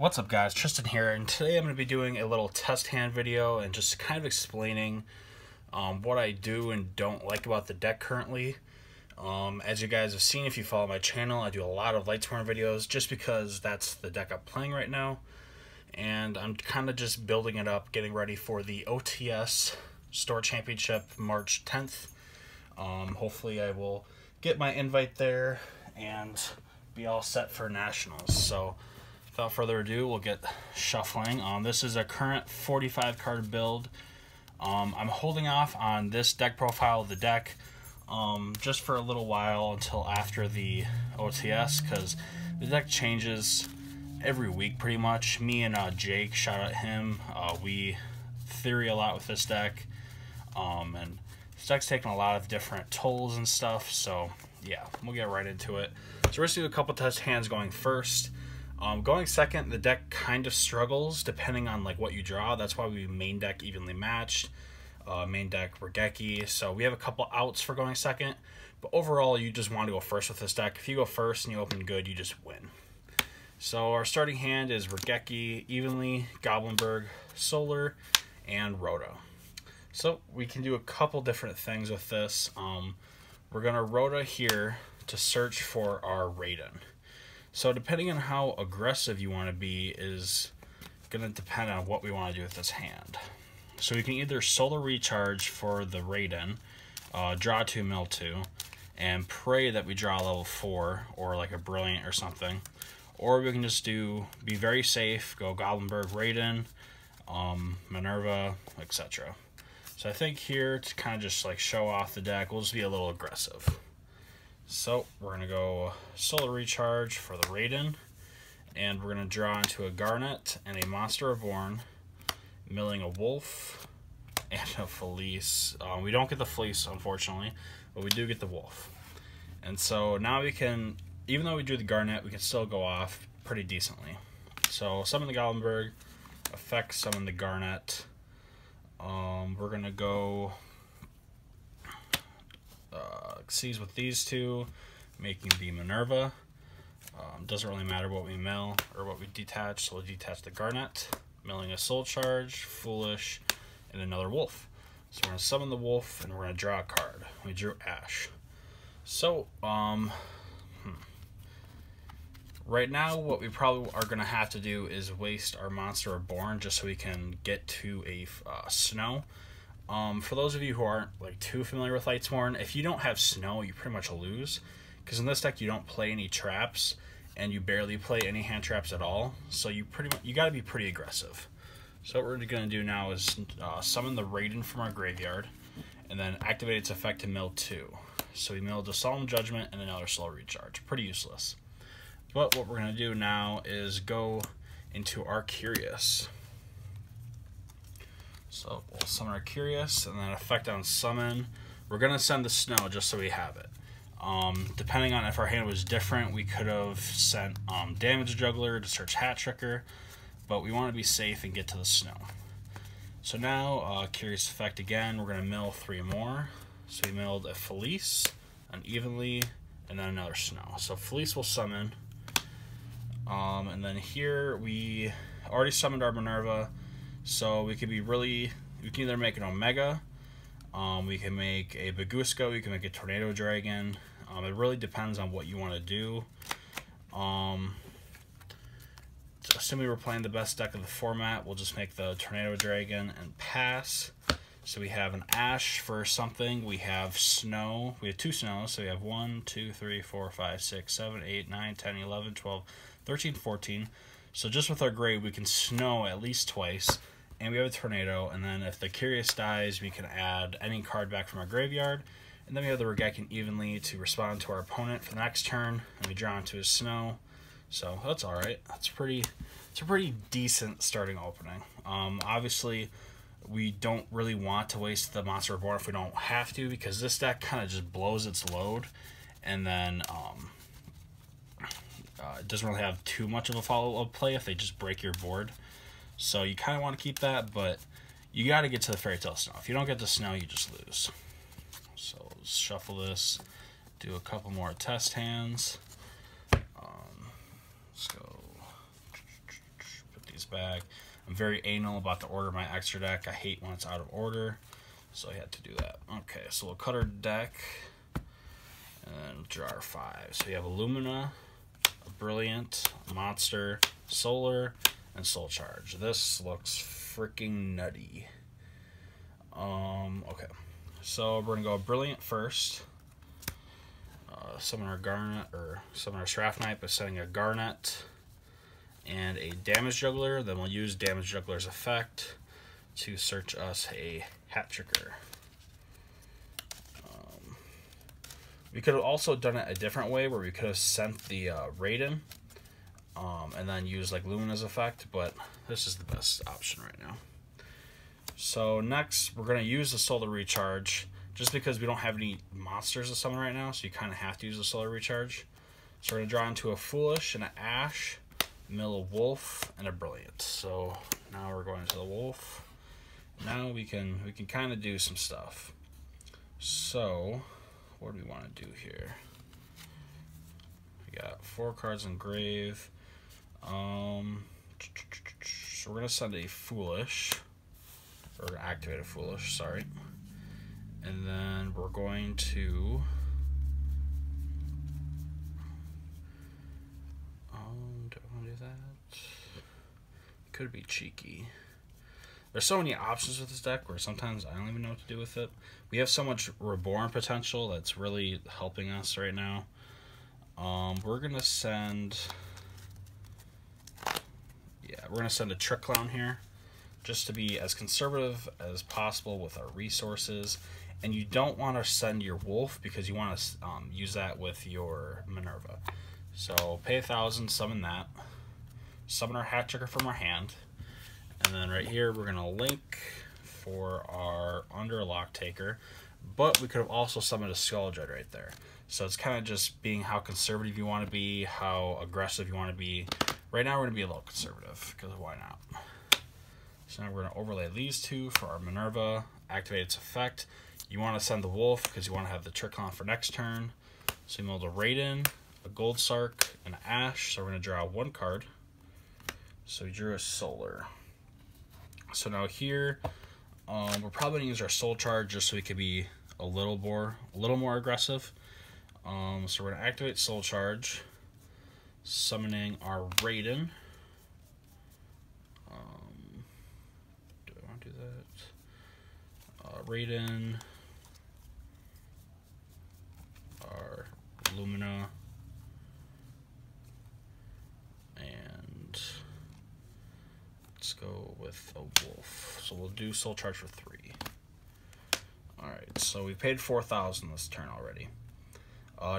What's up guys, Tristan here, and today I'm going to be doing a little test hand video and just kind of explaining what I do and don't like about the deck currently. As you guys have seen if you follow my channel, I do a lot of Lightsworn videos just because that's the deck I'm playing right now. And I'm kind of just building it up, getting ready for the OTS Store Championship March 10th. Hopefully I will get my invite there and be all set for Nationals. So without further ado, we'll get shuffling. This is a current 45 card build. I'm holding off on this deck profile of the deck just for a little while until after the OTS, because the deck changes every week pretty much. Me and Jake, shout out him, we theory a lot with this deck, and this deck's taking a lot of different tolls and stuff, so yeah, we'll get right into it. So we're going to do a couple test hands going first. Going second, the deck kind of struggles depending on like what you draw. That's why we main deck evenly matched, main deck Regeki. So we have a couple outs for going second, but overall you just want to go first with this deck. If you go first and you open good, you just win. So our starting hand is Regeki, Evenly, Goblinberg, Solar, and Rhoda. So we can do a couple different things with this. We're gonna Rhoda here to search for our Raiden. So depending on how aggressive you want to be is going to depend on what we want to do with this hand. So we can either Solar Recharge for the Raiden, draw 2, mill 2, and pray that we draw level 4 or like a Brilliant or something. Or we can just be very safe, go Goblinberg, Raiden, Minerva, etc. So I think here to kind of just like show off the deck, we'll just be a little aggressive. So we're going to go Solar Recharge for the Raiden, and we're going to draw into a Garnet and a Monster Reborn, milling a Wolf and a Felice. We don't get the Felice, unfortunately, but we do get the Wolf. And so now we can, even though we drew the Garnet, we can still go off pretty decently. So summon the Goblinberg, effect summon the Garnet. We're going to go Xyz with these two, making the Minerva. Doesn't really matter what we mill or what we detach, so we'll detach the Garnet, milling a Soul Charge, Foolish, and another Wolf. So we're going to summon the Wolf and we're going to draw a card. We drew Ash. So right now what we probably are going to have to do is waste our Monster Reborn just so we can get to a Snow. For those of you who aren't like too familiar with Lightsworn, if you don't have Snow, you pretty much lose, because in this deck you don't play any traps and you barely play any hand traps at all. So you got to be pretty aggressive. So what we're going to do now is summon the Raiden from our graveyard and then activate its effect to mill 2. So we milled a Solemn Judgment and another Solar Recharge. Pretty useless. But what we're going to do now is go into our Curious. So we'll summon our Curious, and then effect on summon. We're going to send the Snow just so we have it. Depending on if our hand was different, we could have sent Damage Juggler to search Hat Tricker, but we want to be safe and get to the Snow. So now, Curious effect again, we're going to mill 3 more. So we milled a Felice, an Evenly, and then another Snow. So Felice will summon. And then here we already summoned our Minerva. So we can either make an Omega, we can make a Bagusco, we can make a Tornado Dragon. It really depends on what you want to do. Assuming we're playing the best deck of the format, we'll just make the Tornado Dragon and pass. So we have an Ash for something, we have Snow, we have 2 Snows, so we have 1, 2, 3, 4, 5, 6, 7, 8, 9, 10, 11, 12, 13, 14. So just with our grade, we can Snow at least twice, and we have a Tornado, and then if the Curious dies, we can add any card back from our graveyard, and then we have the Regeki Evenly to respond to our opponent for the next turn, and we draw into his Snow. So that's alright. It's a pretty decent starting opening. Obviously, we don't really want to waste the Monster Reborn if we don't have to, because this deck kind of just blows its load, and then it doesn't really have too much of a follow-up play if they just break your board. So you kind of want to keep that, but you got to get to the Fairy Tale Snow. If you don't get the Snow, you just lose. So let's shuffle this, do a couple more test hands. Let's go back. I'm very anal about the order of my extra deck. I hate when it's out of order, so I had to do that. Okay, so we'll cut our deck and draw our 5. So we have a Lumina, a Brilliant, a Monster, Solar, and Soul Charge. This looks freaking nutty. Okay, so we're gonna go Brilliant first. Summon our Garnet, or summon our Srath Knight by setting a Garnet and a Damage Juggler. Then we'll use Damage Juggler's effect to search us a Hat Tricker. We could have also done it a different way, where we could have sent the Raiden and then use like Lumina's effect, but this is the best option right now. So next, we're going to use the Solar Recharge, just because we don't have any monsters to summon right now, so you kind of have to use the Solar Recharge. So we're going to draw into a Foolish and an Ash, mill a Wolf, and a Brilliant. So now we're going into the Wolf. Now we can kind of do some stuff. So what do we want to do here? We got 4 cards in grave. So we're going to send a Foolish, or we're going to activate a Foolish, sorry. And then we're going to do I want to do that? Could be cheeky. There's so many options with this deck where sometimes I don't even know what to do with it. We have so much Reborn potential that's really helping us right now. We're gonna send a Trick Clown here, just to be as conservative as possible with our resources. And you don't want to send your Wolf, because you want to use that with your Minerva. So pay 1,000, summon that. Summon our Hat Tricker from our hand. And then right here, we're going to link for our Underlock Taker. But we could have also summoned a Skull Dread right there. So it's kind of just being how conservative you want to be, how aggressive you want to be. Right now, we're going to be a little conservative, because why not? So now we're going to overlay these 2 for our Minerva, activate its effect. You want to send the Wolf because you want to have the Trick Clown for next turn. So you milled a Raiden, a Gold Sark, and an Ash. So we're going to draw 1 card. So we drew a Solar. So now here, we're probably going to use our Soul Charge just so we could be a little more aggressive. So we're going to activate Soul Charge, summoning our Raiden. Do I want to do that? Raiden, our Lumina, and let's go with a Wolf. So we'll do Soul Charge for 3. Alright, so we paid 4,000 this turn already.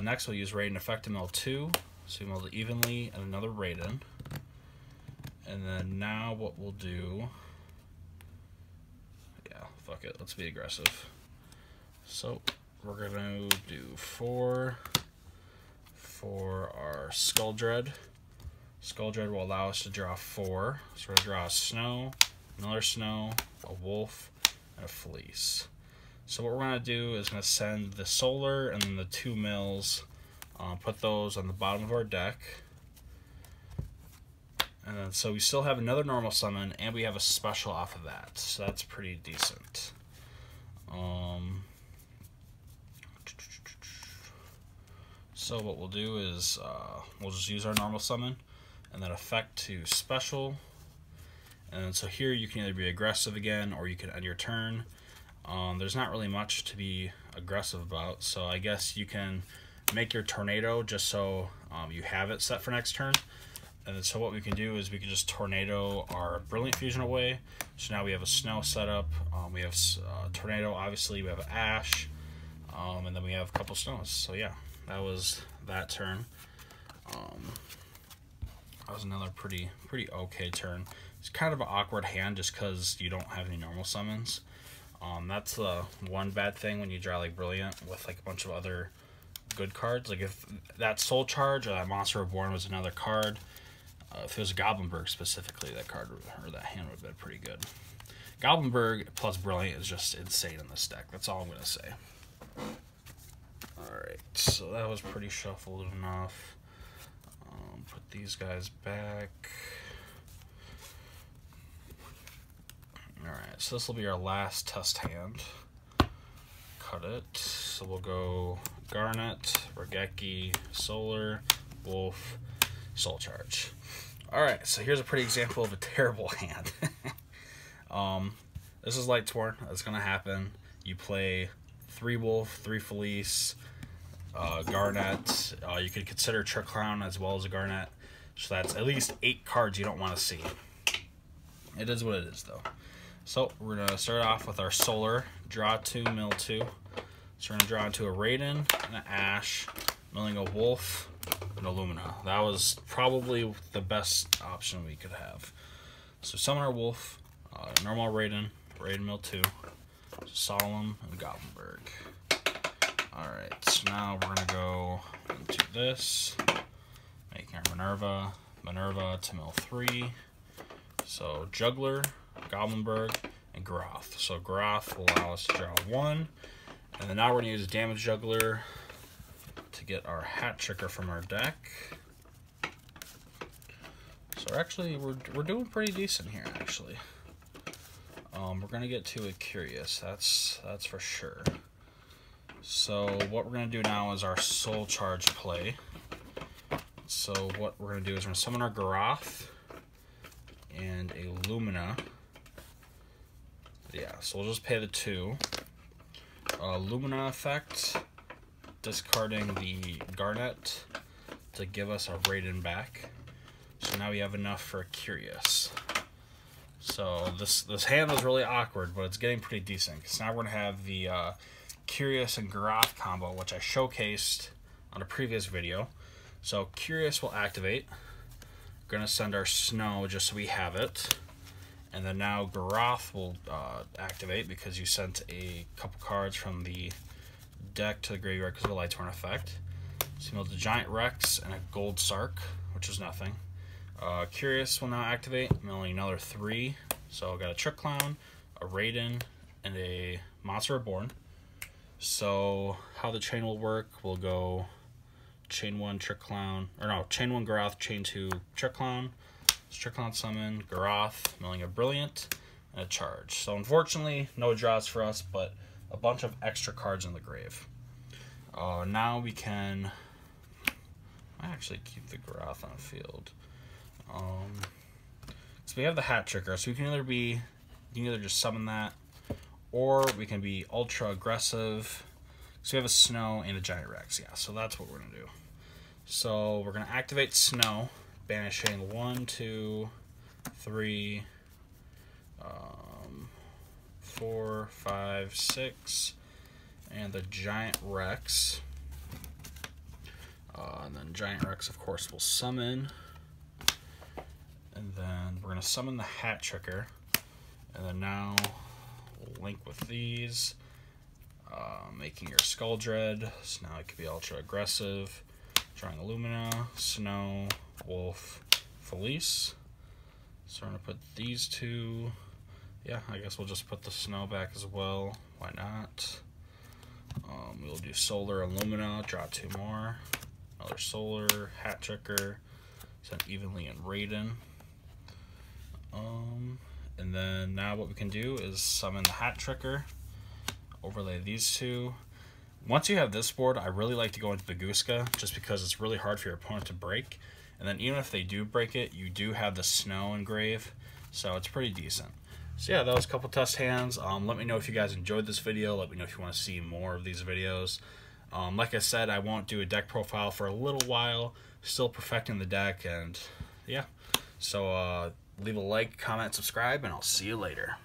Next we'll use Raiden effect to mill 2. So we mill it evenly and another Raiden. And then now what we'll do, yeah, fuck it, let's be aggressive. So we're going to do 4 for our Skull Dread. Skull Dread will allow us to draw 4. So we're going to draw a Snow, another Snow, a Wolf, and a Fleece. So what we're going to do is going to send the Solar and then the 2 mills, put those on the bottom of our deck. And then, so we still have another normal summon, and we have a special off of that. So that's pretty decent. So what we'll do is we'll just use our normal summon and then effect to special. And so here you can either be aggressive again or you can end your turn. There's not really much to be aggressive about, so I guess you can make your Tornado just so you have it set for next turn. And so what we can do is we can just Tornado our Brilliant Fusion away. So now we have a Snow setup, we have Tornado, obviously we have an Ash, and then we have a couple Snows. So yeah, that was that turn. That was another pretty okay turn. It's kind of an awkward hand just because you don't have any normal summons. That's the one bad thing when you draw like Brilliant with like a bunch of other good cards. Like if that Soul Charge or that Monster Reborn was another card, if it was Goblinberg specifically, that card or that hand would have been pretty good. Goblinberg plus Brilliant is just insane in this deck. That's all I'm going to say. Alright, so that was pretty shuffled enough. Put these guys back. Alright, so this will be our last test hand. Cut it. So we'll go Garnet, Regeki, Solar, Wolf, Soul Charge. Alright, so here's a pretty example of a terrible hand. This is Lightsworn. That's going to happen. You play 3 Wolf, 3 Felice, Garnet. You could consider Trick Clown as well as a Garnet. So that's at least 8 cards you don't want to see. It is what it is, though. So we're going to start off with our Solar. Draw 2, mill 2. So we're going to draw into a Raiden, and an Ash, milling a Wolf, and a Lumina. That was probably the best option we could have. So summon our Wolf, normal Raiden, Raiden mill 2, Solemn, and Goblinberg. Alright, so now we're going to go into this, making our Minerva, Minerva to mill 3. So Juggler, Goblinberg, and Groth. So Groth will allow us to draw 1. And then now we're going to use Damage Juggler to get our Hat Tricker from our deck. So actually, we're doing pretty decent here, actually. We're going to get to a Curious, that's for sure. So what we're going to do now is our Soul Charge play. So what we're going to do is we're going to summon our Groth and a Lumina. Yeah, so we'll just pay the 2. Lumina effect, discarding the Garnet to give us our Raiden back. So now we have enough for a Curious. So this hand was really awkward, but it's getting pretty decent. Because now we're going to have the Curious and Groth combo, which I showcased on a previous video. So Curious will activate. We're going to send our Snow just so we have it. And then now Groth will activate because you sent a couple cards from the deck to the graveyard because of the Lightsworn effect. So you know, the Giant Rex and a Gold Sark, which is nothing. Curious will now activate, milling another 3. So I've got a Trick Clown, a Raiden, and a Monster Reborn. So how the chain will work, we'll go chain 1 Trick Clown, or no, chain 1 Groth, chain 2 Trick Clown. Trick Clown summon, Groth, milling a Brilliant, and a Charge. So unfortunately, no draws for us, but a bunch of extra cards in the grave. Now we can actually keep the Groth on the field. So we have the Hat Tricker, so we can either just summon that, or we can be ultra aggressive. So we have a Snow and a Giant Rex, yeah. So that's what we're gonna do. So we're gonna activate Snow, banishing 1, 2, 3, 4, 5, 6, and the Giant Rex. And then Giant Rex, of course, will summon. And then we're going to summon the Hat Tricker. And then now we'll link with these, making your Skull Dread. So now it could be ultra aggressive. Drawing a Lumina, Snow, Wolf, Felice. So we're going to put these 2. Yeah, I guess we'll just put the Snow back as well. Why not? We'll do Solar and Lumina, draw 2 more. Another Solar, Hat Tricker, send evenly in Raiden. And then now what we can do is summon the Hat Tricker, overlay these 2. Once you have this board, I really like to go into Baguska, just because it's really hard for your opponent to break. And then even if they do break it, you do have the Snow engrave, so it's pretty decent. So yeah, that was a couple test hands. Let me know if you guys enjoyed this video. Let me know if you want to see more of these videos. Like I said, I won't do a deck profile for a little while. Still perfecting the deck, and yeah. So leave a like, comment, subscribe, and I'll see you later.